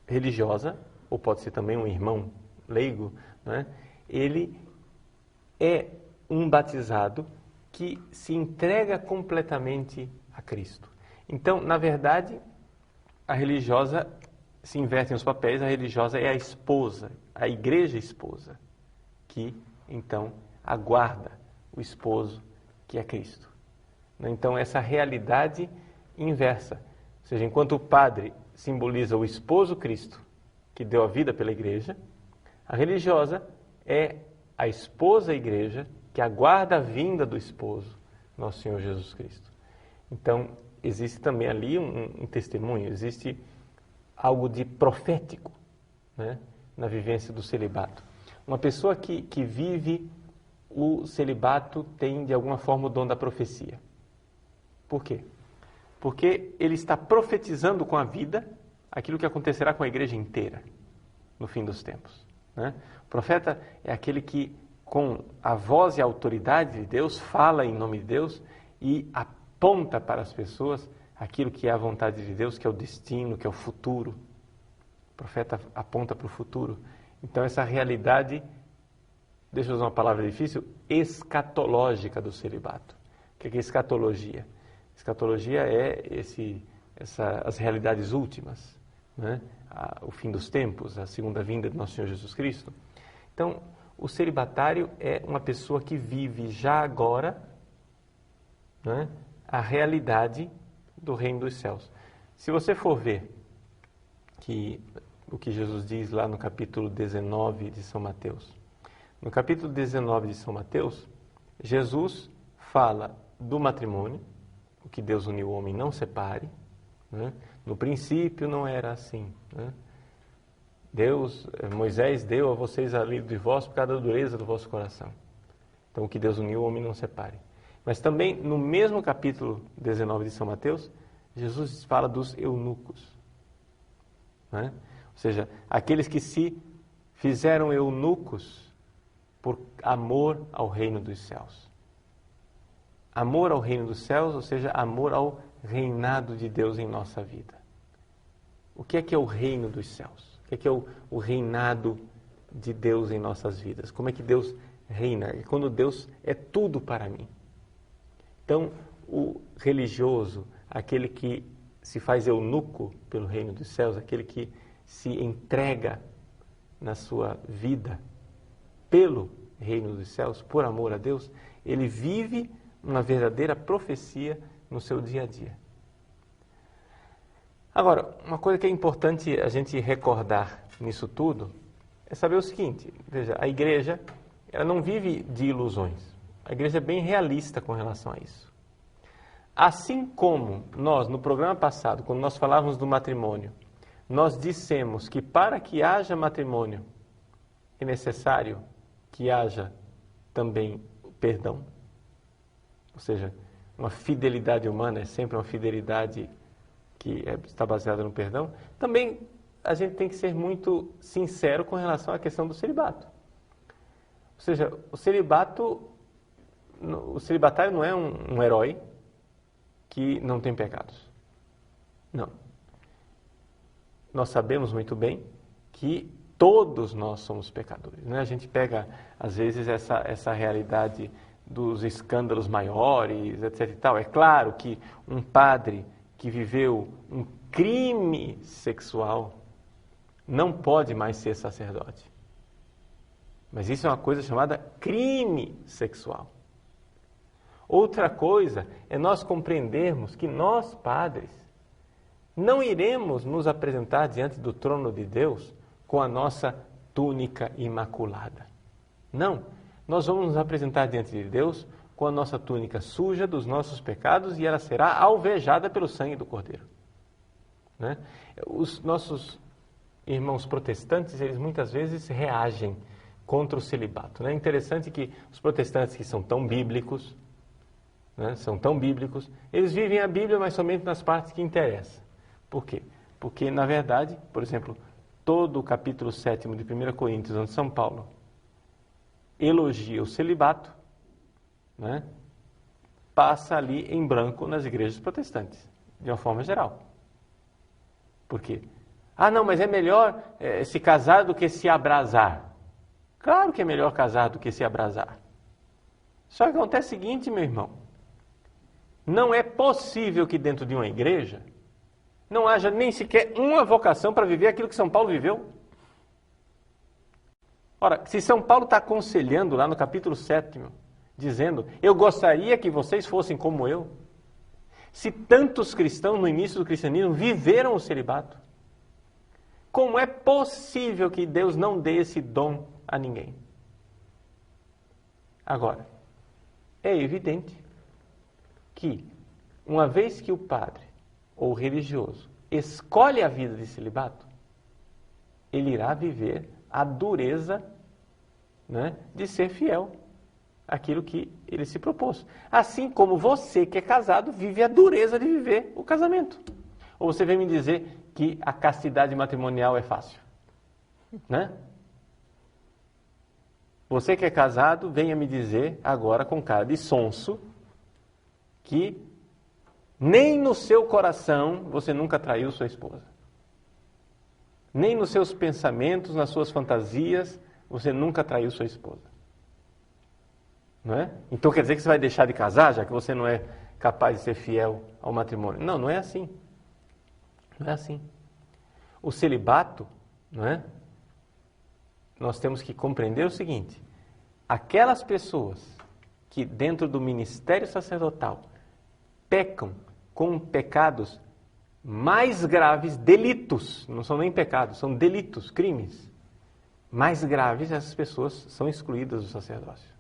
religiosa, ou pode ser também um irmão leigo, né, ele é um batizado que se entrega completamente a Cristo. Então, na verdade, a religiosa se invertem os papéis, a religiosa é a esposa, a igreja esposa, que então aguarda o esposo que é Cristo. Então, essa realidade inversa, ou seja, enquanto o padre simboliza o esposo Cristo, que deu a vida pela igreja, a religiosa é a esposa igreja, que aguarda a vinda do esposo, nosso Senhor Jesus Cristo. Então, existe também ali um testemunho, existe algo de profético, né, na vivência do celibato. Uma pessoa que vive o celibato tem, de alguma forma, o dom da profecia. Por quê? Porque ele está profetizando com a vida aquilo que acontecerá com a igreja inteira no fim dos tempos. Né? O profeta é aquele que, com a voz e a autoridade de Deus, fala em nome de Deus e aponta para as pessoas aquilo que é a vontade de Deus, que é o destino, que é o futuro. O profeta aponta para o futuro. Então, essa realidade, deixa eu usar uma palavra difícil, escatológica do celibato. O que é escatologia? Escatologia é as realidades últimas, né? O fim dos tempos, a segunda vinda de nosso Senhor Jesus Cristo. Então, o celibatário é uma pessoa que vive já agora, né, a realidade do reino dos céus. Se você for ver o que Jesus diz lá no capítulo 19 de São Mateus. No capítulo 19 de São Mateus, Jesus fala do matrimônio, o que Deus uniu o homem não separe. Né? No princípio não era assim. Né? Moisés deu a vocês a lei do divórcio por causa da dureza do vosso coração. Então o que Deus uniu o homem não separe. Mas também no mesmo capítulo 19 de São Mateus, Jesus fala dos eunucos. Né? Ou seja, aqueles que se fizeram eunucos por amor ao reino dos céus. Amor ao reino dos céus, ou seja, amor ao reinado de Deus em nossa vida. O que é o reino dos céus? O que é o reinado de Deus em nossas vidas? Como é que Deus reina? É quando Deus é tudo para mim. Então, o religioso, aquele que se faz eunuco pelo reino dos céus, aquele que se entrega na sua vida pelo reino dos céus, por amor a Deus, ele vive uma verdadeira profecia no seu dia a dia. Agora, uma coisa que é importante a gente recordar nisso tudo é saber o seguinte, veja, a igreja ela não vive de ilusões. A igreja é bem realista com relação a isso. Assim como nós, no programa passado, quando nós falávamos do matrimônio, nós dissemos que para que haja matrimônio é necessário que haja também perdão. Ou seja, uma fidelidade humana é sempre uma fidelidade que está baseada no perdão. Também a gente tem que ser muito sincero com relação à questão do celibato. Ou seja, o celibatário não é um herói que não tem pecados. Não. Nós sabemos muito bem que todos nós somos pecadores. Né? A gente pega, às vezes, essa realidade dos escândalos maiores, etc. e tal. É claro que um padre que viveu um crime sexual não pode mais ser sacerdote. Mas isso é uma coisa chamada crime sexual. Outra coisa é nós compreendermos que nós, padres, não iremos nos apresentar diante do trono de Deus com a nossa túnica imaculada. Não, nós vamos nos apresentar diante de Deus com a nossa túnica suja dos nossos pecados e ela será alvejada pelo sangue do Cordeiro. Né? Os nossos irmãos protestantes, eles muitas vezes reagem contra o celibato. É interessante que os protestantes que são tão bíblicos, eles vivem a Bíblia, mas somente nas partes que interessam. Por quê? Porque, na verdade, por exemplo, todo o capítulo 7 de 1 Coríntios, onde São Paulo elogia o celibato, né, passa ali em branco nas igrejas protestantes, de uma forma geral. Por quê? Ah, não, mas é melhor se casar do que se abrasar. Claro que é melhor casar do que se abrasar. Só que acontece o seguinte, meu irmão, não é possível que dentro de uma igreja não haja nem sequer uma vocação para viver aquilo que São Paulo viveu. Ora, se São Paulo está aconselhando lá no capítulo 7, dizendo, eu gostaria que vocês fossem como eu, se tantos cristãos no início do cristianismo viveram o celibato, como é possível que Deus não dê esse dom a ninguém? Agora, é evidente que, uma vez que o padre ou o religioso escolhe a vida de celibato, ele irá viver a dureza, né, de ser fiel àquilo que ele se propôs. Assim como você que é casado vive a dureza de viver o casamento. Ou você vem me dizer que a castidade matrimonial é fácil, né? Você que é casado, venha me dizer agora com cara de sonso que nem no seu coração você nunca traiu sua esposa. Nem nos seus pensamentos, nas suas fantasias, você nunca traiu sua esposa. Não é? Então quer dizer que você vai deixar de casar, já que você não é capaz de ser fiel ao matrimônio? Não, não é assim. Não é assim. O celibato, não é? Nós temos que compreender o seguinte: aquelas pessoas que dentro do ministério sacerdotal pecam com pecados mais graves, delitos, não são nem pecados, são delitos, crimes, mais graves, essas pessoas são excluídas do sacerdócio.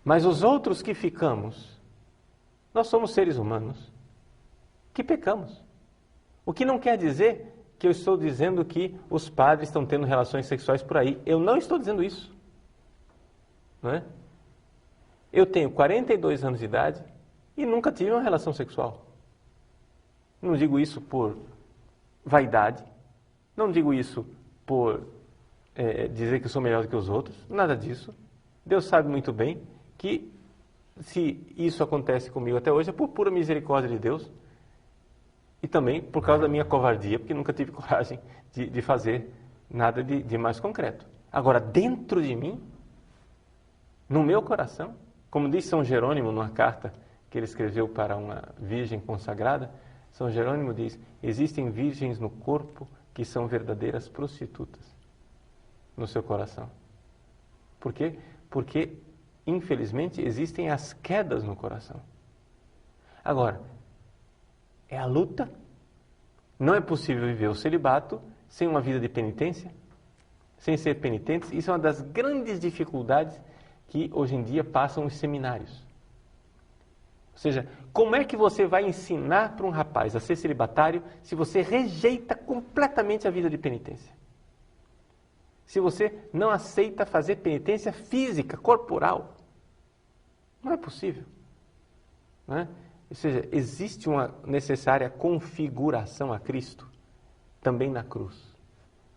Mas os outros que ficamos, nós somos seres humanos que pecamos. O que não quer dizer que eu estou dizendo que os padres estão tendo relações sexuais por aí. Eu não estou dizendo isso. Não é? Eu tenho 42 anos de idade e nunca tive uma relação sexual. Não digo isso por vaidade, não digo isso por dizer que eu sou melhor do que os outros, nada disso. Deus sabe muito bem que se isso acontece comigo até hoje é por pura misericórdia de Deus e também por causa da minha covardia, porque nunca tive coragem de fazer nada de mais concreto. Agora, dentro de mim, no meu coração, como diz São Jerônimo numa carta que ele escreveu para uma virgem consagrada, São Jerônimo diz, existem virgens no corpo que são verdadeiras prostitutas no seu coração. Por quê? Porque, infelizmente, existem as quedas no coração. Agora, é a luta. Não é possível viver o celibato sem uma vida de penitência, sem ser penitentes. Isso é uma das grandes dificuldades que hoje em dia passam os seminários. Ou seja, como é que você vai ensinar para um rapaz a ser celibatário se você rejeita completamente a vida de penitência? Se você não aceita fazer penitência física, corporal? Não é possível. Não é? Ou seja, existe uma necessária configuração a Cristo, também na cruz,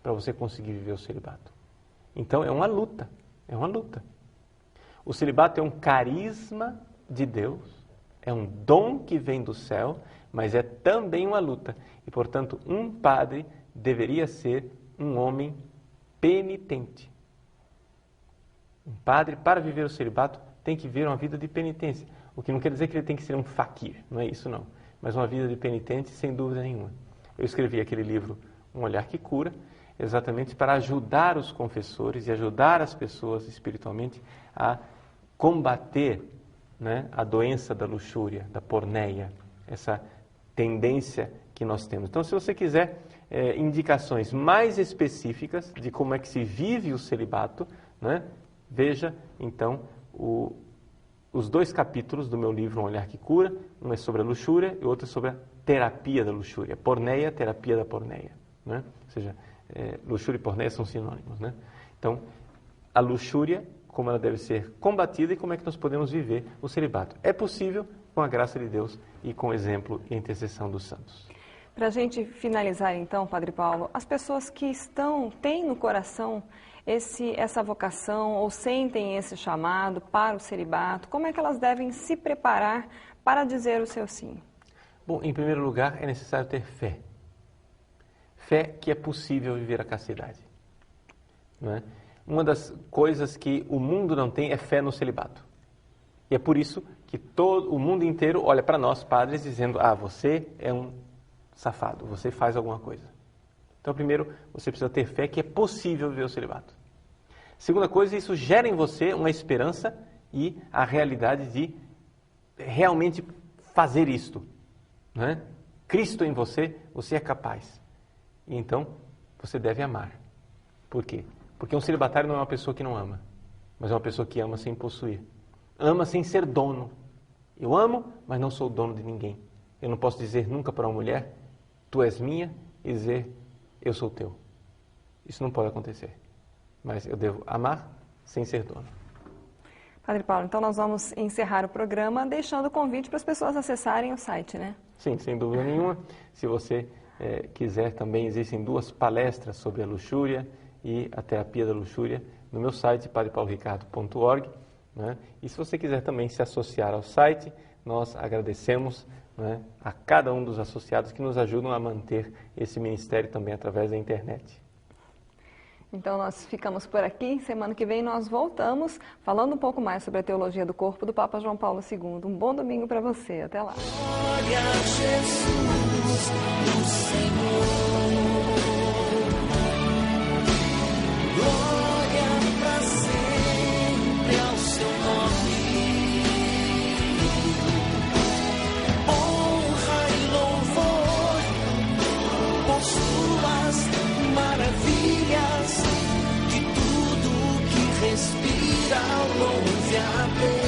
para você conseguir viver o celibato. Então é uma luta, é uma luta. O celibato é um carisma de Deus, é um dom que vem do céu, mas é também uma luta. E, portanto, um padre deveria ser um homem penitente. Um padre, para viver o celibato, tem que viver uma vida de penitência. O que não quer dizer que ele tem que ser um faquir, não é isso não. Mas uma vida de penitente, sem dúvida nenhuma. Eu escrevi aquele livro, Um Olhar que Cura, exatamente para ajudar os confessores e ajudar as pessoas espiritualmente a combater, né, a doença da luxúria, da porneia, essa tendência que nós temos. Então, se você quiser indicações mais específicas de como é que se vive o celibato, né, veja, então, os 2 capítulos do meu livro Um Olhar que Cura. Um é sobre a luxúria e outro é sobre a terapia da luxúria. Porneia, terapia da porneia. Né? Ou seja, luxúria e porneia são sinônimos. Né? Então, a luxúria, como ela deve ser combatida e como é que nós podemos viver o celibato. É possível com a graça de Deus e com o exemplo e a intercessão dos santos. Para a gente finalizar então, Padre Paulo, as pessoas que têm no coração essa vocação ou sentem esse chamado para o celibato, como é que elas devem se preparar para dizer o seu sim? Bom, em primeiro lugar, é necessário ter fé. Fé que é possível viver a castidade. Não é? Uma das coisas que o mundo não tem é fé no celibato. E é por isso que todo o mundo inteiro olha para nós, padres, dizendo, você é um safado, você faz alguma coisa. Então, primeiro, você precisa ter fé que é possível viver o celibato. Segunda coisa, isso gera em você uma esperança e a realidade de realmente fazer isto. Não é? Cristo em você, você é capaz. E então, você deve amar. Por quê? Porque um celibatário não é uma pessoa que não ama, mas é uma pessoa que ama sem possuir. Ama sem ser dono. Eu amo, mas não sou dono de ninguém. Eu não posso dizer nunca para uma mulher, tu és minha, e dizer, eu sou teu. Isso não pode acontecer. Mas eu devo amar sem ser dono. Padre Paulo, então nós vamos encerrar o programa deixando o convite para as pessoas acessarem o site, né? Sim, sem dúvida nenhuma. Se você quiser também, existem 2 palestras sobre a luxúria e a terapia da luxúria no meu site, padrepauloricardo.org. Né? E se você quiser também se associar ao site, nós agradecemos, né, a cada um dos associados que nos ajudam a manter esse ministério também através da internet. Então nós ficamos por aqui. Semana que vem nós voltamos falando um pouco mais sobre a teologia do corpo do Papa João Paulo II. Um bom domingo para você. Até lá. Glória a Jesus, o Senhor. Glória para sempre ao seu nome. Honra e louvor. que tudo que respira louve a Deus.